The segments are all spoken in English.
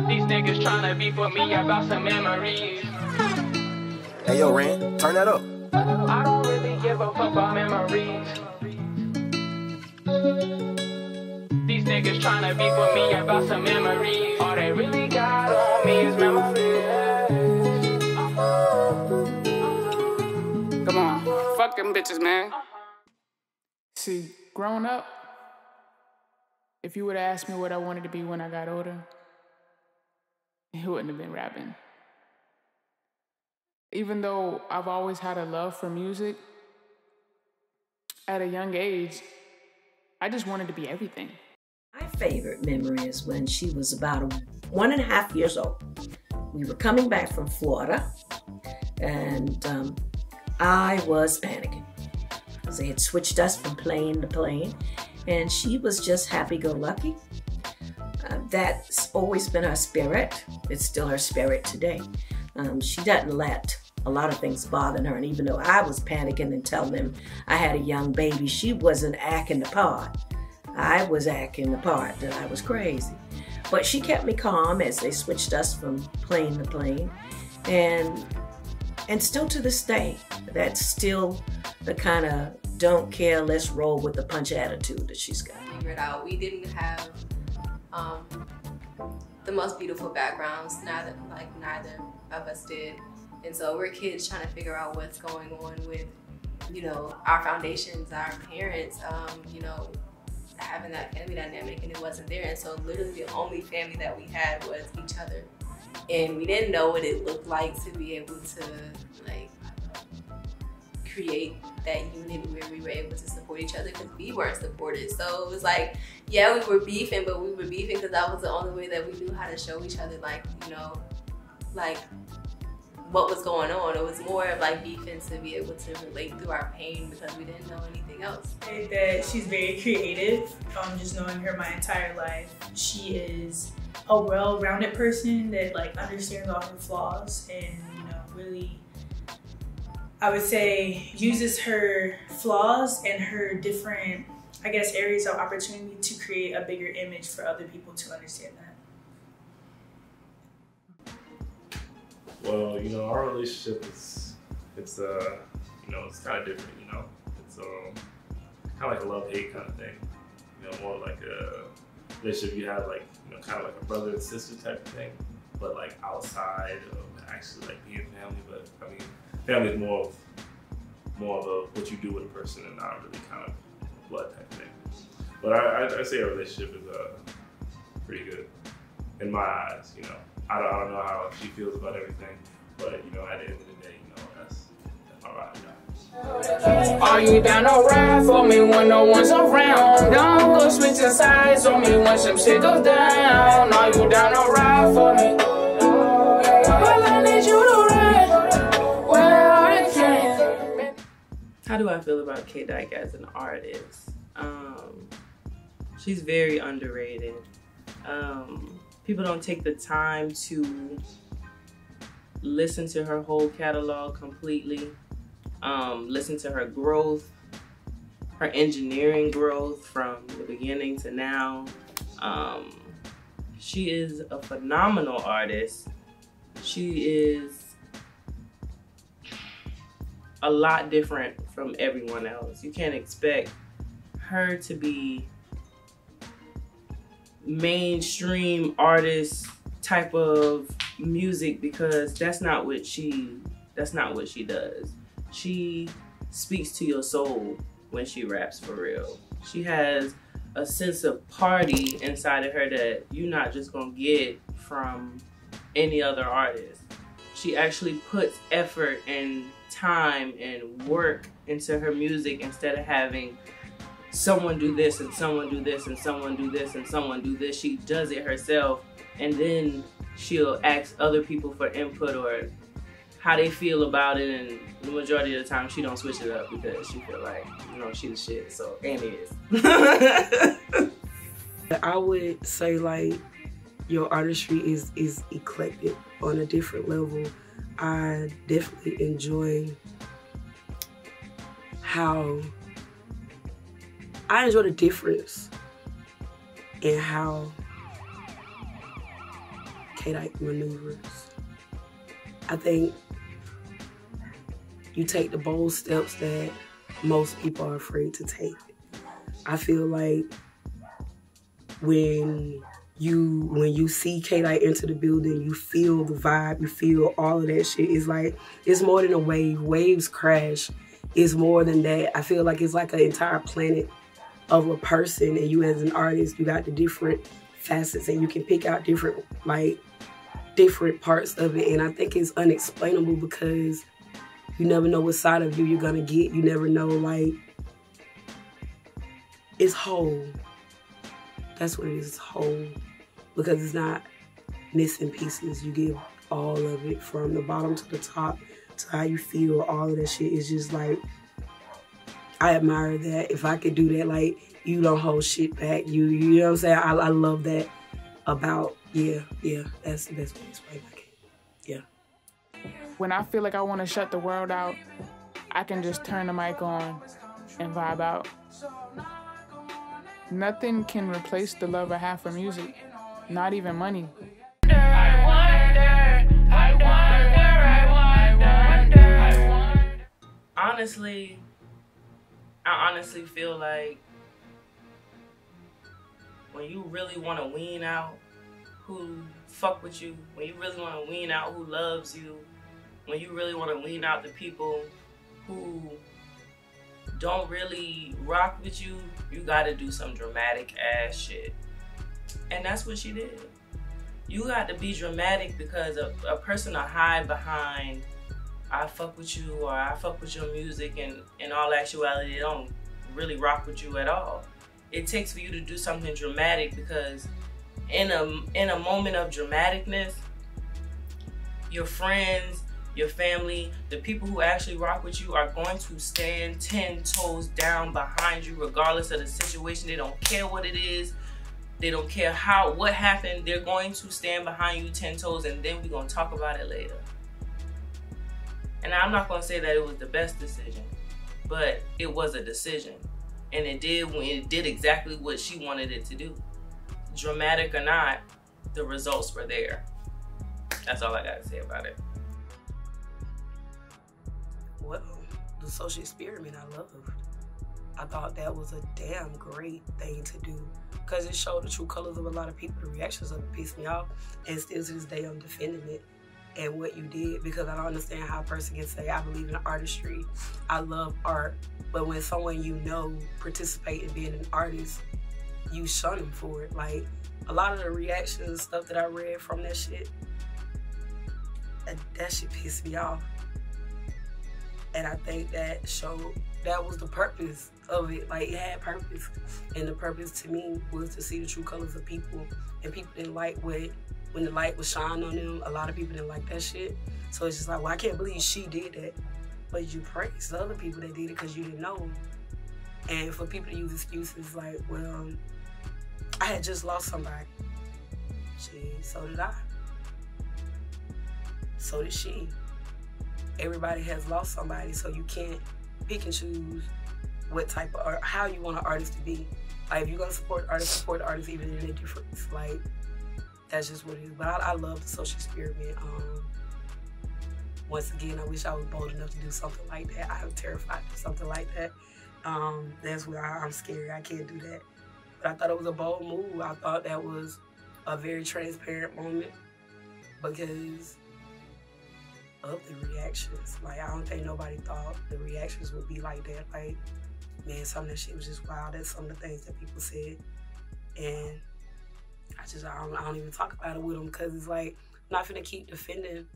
These niggas tryna beef with me about some memories. Hey yo, Ren, turn that up. I don't really give a fuck about memories. These niggas tryna beef with me about some memories. All they really got on me is memories. Come on, fuck them bitches, man. See, growing up, if you would have asked me what I wanted to be when I got older, it wouldn't have been rapping. Even though I've always had a love for music, at a young age, I just wanted to be everything. My favorite memory is when she was about 1.5 years old. We were coming back from Florida, and I was panicking because they had switched us from plane to plane, and she was just happy-go-lucky. That's always been her spirit. It's still her spirit today. She doesn't let a lot of things bother her, and even though I was panicking and telling them I had a young baby, she wasn't acting the part. I was acting the part that I was crazy. But she kept me calm as they switched us from plane to plane, and still to this day, that's still the kind of don't care, let's roll with the punch attitude that she's got. Figured out we didn't have the most beautiful backgrounds, neither of us did, and so we're kids trying to figure out what's going on with, you know, our foundations, our parents, you know, having that family dynamic, and it wasn't there. And so literally the only family that we had was each other, and we didn't know what it looked like to be able to like create that unit where we were able to support each other, because we weren't supported. So it was like, yeah, we were beefing, but we were beefing because that was the only way that we knew how to show each other, like, you know, like what was going on. It was more of like beefing to be able to relate through our pain because we didn't know anything else. That she's very creative. Just knowing her my entire life, she is a well-rounded person that like understands all her flaws, and you know, really, I would say, uses her flaws and her different, I guess, areas of opportunity to create a bigger image for other people to understand that. Well, you know, our relationship is, you know, it's kind of different, you know. It's kind of like a love-hate kind of thing. You know, more like a relationship you have, like, you know, kind of like a brother and sister type of thing, but like outside of actually like being family. But I mean, family is more of a what you do with a person and not really kind of blood type thing. But I say our relationship is pretty good in my eyes, you know. I don't know how she feels about everything, but you know, at the end of the day, you know, that's my ride or die. Are you down to ride for me when no one's around? Don't go switching sides on me when some shit goes down. Are you down to ride for me? Well, I need you to ride where I can. How do I feel about KDIKE as an artist? She's very underrated. People don't take the time to listen to her whole catalog completely, listen to her growth, her engineering growth from the beginning to now. She is a phenomenal artist. She is a lot different from everyone else. You can't expect her to be mainstream artist type of music, because that's not what she does. She speaks to your soul when she raps, for real. She has a sense of party inside of her that you're not just gonna get from any other artist. She actually puts effort and time and work into her music instead of having someone do this and someone do this and someone do this and someone do this. She does it herself, and then she'll ask other people for input or how they feel about it, and the majority of the time she don't switch it up because she feel like, you know, she's the shit, so, and is. I would say like your artistry is eclectic on a different level. I definitely enjoy the difference in how KDike maneuvers. I think you take the bold steps that most people are afraid to take. I feel like when you see KDike enter the building, you feel the vibe, you feel all of that shit. It's like, it's more than a wave. Waves crash. It's more than that. I feel like it's like an entire planet of a person, and you as an artist, you got the different facets, and you can pick out different parts of it. And I think it's unexplainable because you never know what side of you you're gonna get. You never know, like, it's whole. That's what it is, it's whole. Because it's not missing pieces. You give all of it from the bottom to the top to how you feel. All of that shit is just like, I admire that. If I could do that, like, you don't hold shit back. You know what I'm saying? I love that about, yeah, that's the best way to explain it. Yeah. When I feel like I want to shut the world out, I can just turn the mic on and vibe out. Nothing can replace the love I have for music, not even money. Honestly, I honestly feel like when you really want to wean out who fuck with you, when you really want to wean out who loves you, when you really want to wean out the people who don't really rock with you, you gotta do some dramatic ass shit. And that's what she did. You got to be dramatic because a person will hide behind, I fuck with you or I fuck with your music, and in all actuality, they don't really rock with you at all. It takes for you to do something dramatic because in a moment of dramaticness, your friends, your family, the people who actually rock with you are going to stand 10 toes down behind you regardless of the situation. They don't care what it is. They don't care what happened. They're going to stand behind you 10 toes, and then we're going to talk about it later. And I'm not going to say that it was the best decision, but it was a decision. And it did exactly what she wanted it to do. Dramatic or not, the results were there. That's all I got to say about it. Well, the social experiment I loved. I thought that was a damn great thing to do because it showed the true colors of a lot of people. The reactions of it pissed me off, and still to this day I'm defending it and what you did, because I don't understand how a person can say, I believe in artistry, I love art, but when someone you know participate in being an artist, you shun them for it. Like, a lot of the reactions and stuff that I read from that shit, that shit pissed me off. And I think that showed, that was the purpose of it. Like, it had purpose. And the purpose to me was to see the true colors of people. And people didn't like when the light was shining on them. A lot of people didn't like that shit. So it's just like, well, I can't believe she did that. But you praise the other people that did it because you didn't know. And for people to use excuses like, well, I had just lost somebody. So did I. So did she. Everybody has lost somebody, so you can't pick and choose what type of art, how you want an artist to be. Like, if you're gonna support artists even in their difference. Like, that's just what it is. But I love the social experiment. Once again, I wish I was bold enough to do something like that. I'm terrified of something like that. That's where I'm scared. I can't do that. But I thought it was a bold move. I thought that was a very transparent moment because of the reactions. Like, I don't think nobody thought the reactions would be like that. Like, man, some of that shit was just wild. That's some of the things that people said. And I don't even talk about it with them because it's like, I'm not finna keep defending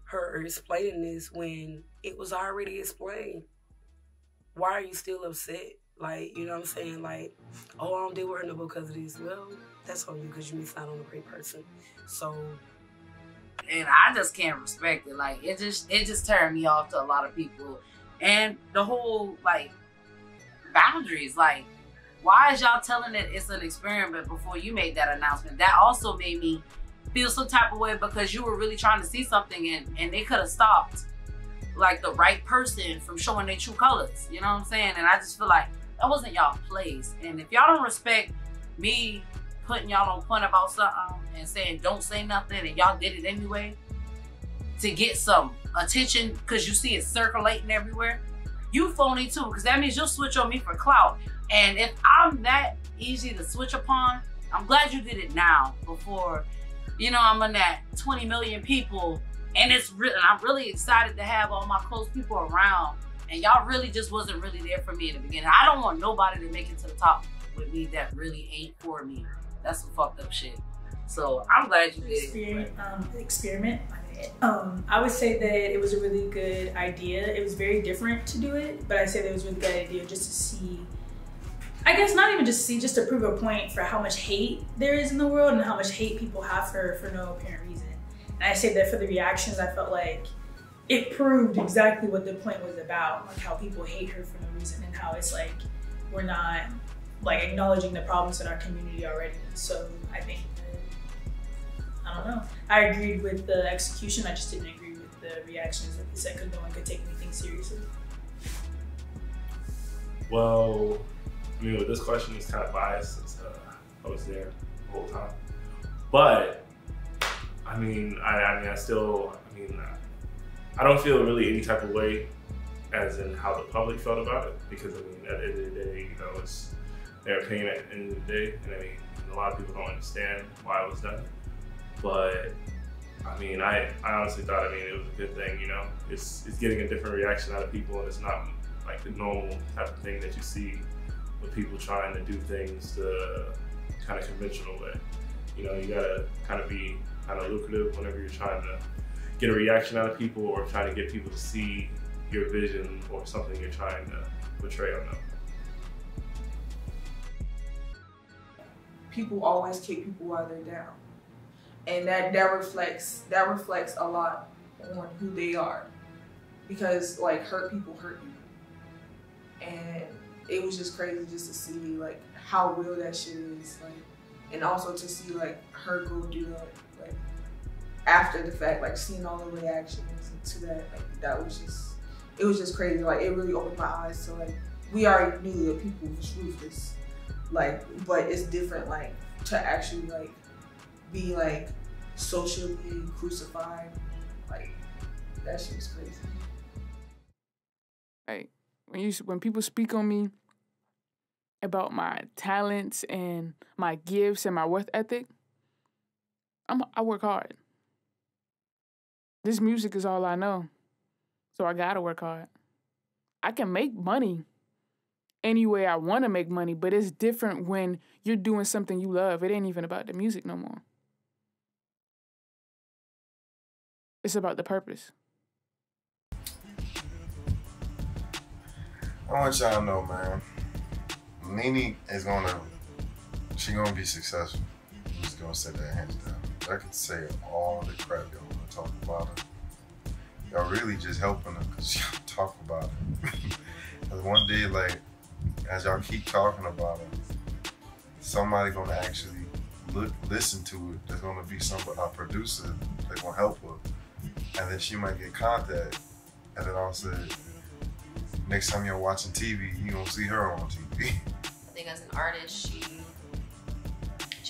her or explaining this when it was already explained. Why are you still upset? Like, you know what I'm saying? Like, oh, I don't deal with her no more because of this. Well, that's on you because you missed out on a great person. So, and I just can't respect it. Like, it just turned me off to a lot of people. And the whole, like, boundaries. Like, why is y'all telling that it's an experiment before you made that announcement? That also made me feel some type of way because you were really trying to see something and they could have stopped, like, the right person from showing their true colors. You know what I'm saying? And I just feel like that wasn't y'all place. And if y'all don't respect me putting y'all on point about something and saying don't say nothing, and y'all did it anyway to get some attention because you see it circulating everywhere, you phony too, because that means you'll switch on me for clout. And if I'm that easy to switch upon, I'm glad you did it now before, you know, I'm in that 20 million people, and I'm really excited to have all my close people around, and y'all really just wasn't really there for me in the beginning. I don't want nobody to make it to the top with me that really ain't for me. That's some fucked up shit. So I'm glad you did. Experiment. I would say that it was a really good idea. It was very different to do it, but I say that it was a really good idea just to see, I guess not even just to see, just to prove a point for how much hate there is in the world and how much hate people have for no apparent reason. And I say that for the reactions, I felt like it proved exactly what the point was about, like how people hate her for no reason and how it's like we're not like acknowledging the problems in our community already. So I think I don't know. I agreed with the execution. I just didn't agree with the reactions. Like you said, because no one could take anything seriously. Well, I mean, with this question, it's kind of biased since I was there the whole time. But I mean, I don't feel really any type of way, as in how the public felt about it, because I mean, at the end of the day, you know, it's their opinion at the end of the day, and I mean, a lot of people don't understand why it was done. But I mean, I honestly thought, I mean, it was a good thing, you know. It's getting a different reaction out of people, and it's not like the normal type of thing that you see with people trying to do things the kind of conventional way. You know, you gotta kind of be kind of lucrative whenever you're trying to get a reaction out of people or trying to get people to see your vision or something you're trying to portray on them. People always kick people while they're down. And that reflects a lot on who they are, because like hurt people. And it was just crazy just to see like how real that shit is, like, and also to see like her go do that, like after the fact, like seeing all the reactions to that, like that was just, it was just crazy. Like it really opened my eyes to like, we already knew that people was ruthless, like, but it's different like to actually like be like socially crucified, like that shit was crazy. Like when people speak on me about my talents and my gifts and my work ethic, I work hard. This music is all I know, so I gotta work hard. I can make money any way I want to make money, but it's different when you're doing something you love. It ain't even about the music no more. It's about the purpose. I want y'all to know, man, Monaee is gonna be successful. I'm just gonna say that hands down. I could say all the crap y'all wanna talk about her. Y'all really just helping her because y'all talk about her. Because one day, like, as y'all keep talking about her, somebody gonna actually listen to it. There's gonna be a producer that's gonna help her. And then she might get contact. And then also, next time you're watching TV, you're gonna see her on TV. I think as an artist, she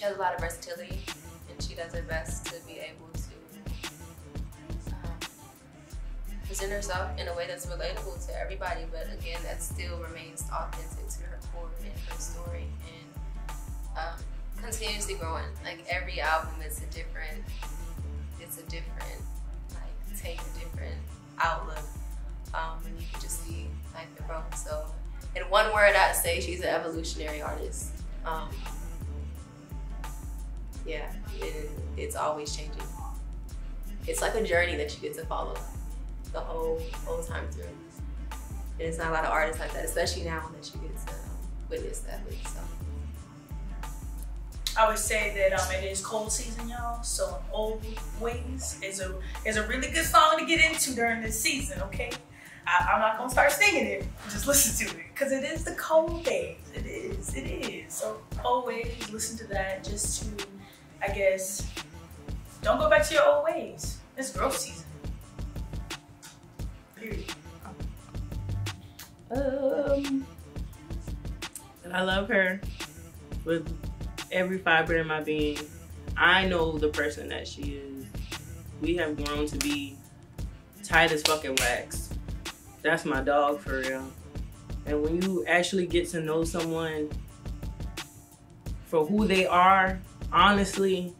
has a lot of versatility, and she does her best to be able to present herself in a way that's relatable to everybody, but again, that still remains authentic to her core and her story, and continuously growing. Like every album is a different like take, a different outlook, and you can just see like the growth. So in one word, I'd say she's an evolutionary artist. Yeah, it's always changing. It's like a journey that you get to follow the whole time through. And it's not a lot of artists like that, especially now that you get to witness that with. So I would say that it is cold season, y'all. So Old Ways is a really good song to get into during this season, okay? I'm not gonna start singing it, just listen to it, because it is the cold days. It is. So always listen to that just to, I guess, don't go back to your old ways. It's growth season. Period. I love her with every fiber in my being. I know the person that she is. We have grown to be tight as fucking wax. That's my dog for real. And when you actually get to know someone for who they are, honestly,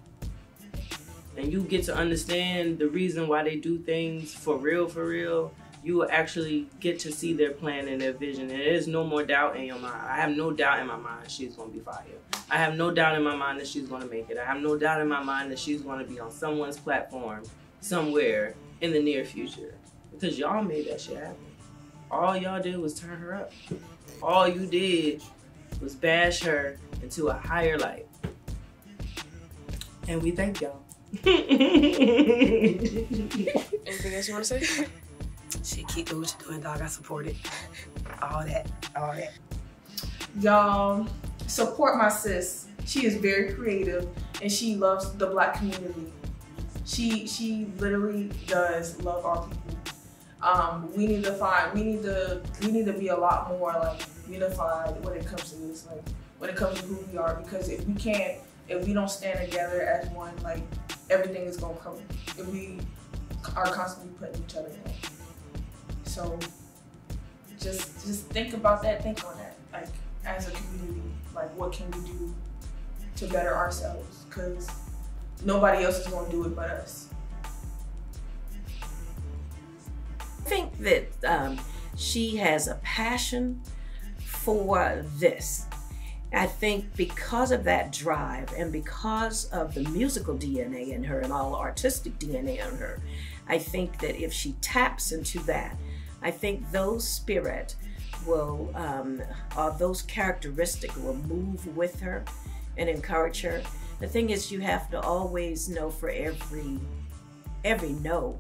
and you get to understand the reason why they do things for real, you will actually get to see their plan and their vision. And there's no more doubt in your mind. I have no doubt in my mind she's gonna be fire. I have no doubt in my mind that she's gonna make it. I have no doubt in my mind that she's gonna be on someone's platform somewhere in the near future. Because y'all made that shit happen. All y'all did was turn her up. All you did was bash her into a higher light. And we thank y'all. Anything else you want to say? Shit, keep doing what you're doing, dog. I support it. All that. Y'all, support my sis. She is very creative and she loves the Black community. She literally does love our people. We need to be a lot more like unified when it comes to this, like when it comes to who we are, because if we don't stand together as one, like everything is gonna come, if we are constantly putting each other down. So just think about that, think on that, like as a community, like what can we do to better ourselves, because nobody else is gonna do it but us. I think that she has a passion for this. I think because of that drive and because of the musical DNA in her and all artistic DNA in her, I think that if she taps into that, I think those spirit will, or those characteristics will move with her and encourage her. The thing is, you have to always know for every no,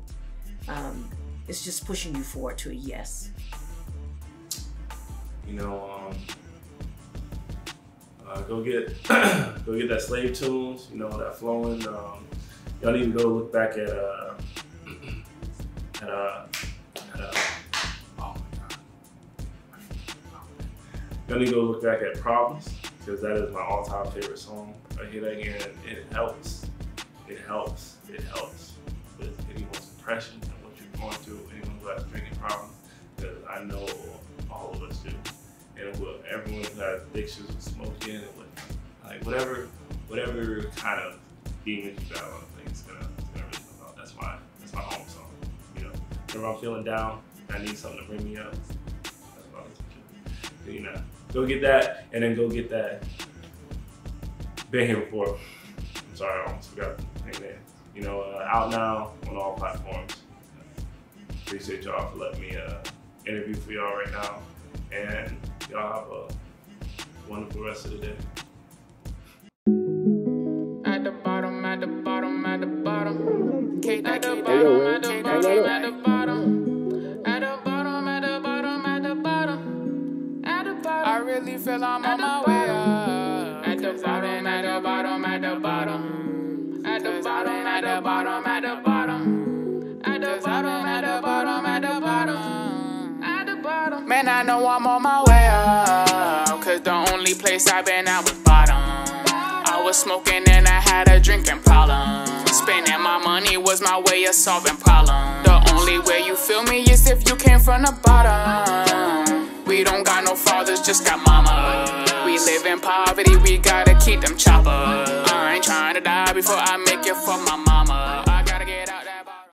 it's just pushing you forward to a yes. You know, go get that Slave Tunes, you know, that flowing. Y'all need to go look back at oh my God. Y'all need to go look back at Problems, because that is my all-time favorite song. I hear that again, and it helps. It helps with anyone's depression and what you're going through, anyone who has drinking problems, because I know all of us do. And everyone who has addictions with smoking and with like whatever kind of demons you battle, I think it's gonna really come out. That's my home song. You know, whenever I'm feeling down, I need something to bring me up. That's what I listen to. You know, go get that, and then go get that. Been Here Before. I'm sorry, I almost forgot the name. You know, out now on all platforms. Appreciate y'all for letting me interview for y'all right now, and y'all have a wonderful rest of the day. At the bottom, at the bottom, at the bottom. At the bottom, at the bottom, at the bottom. At the bottom, at the bottom, at the bottom. At the bottom. I really feel I'm on my way up. At the bottom, at the bottom, at the bottom. At the bottom, at the bottom, at the bottom. At the bottom, at the bottom, at the bottom. At the bottom. Man, I know I'm on my way up, cause the only place I've been at was bottom. I was smoking and I had a drinking problem. Spending my money was my way of solving problems. The only way you feel me is if you came from the bottom. We don't got no fathers, just got mama. We live in poverty, we gotta keep them choppers. I ain't trying to die before I make it for my mama.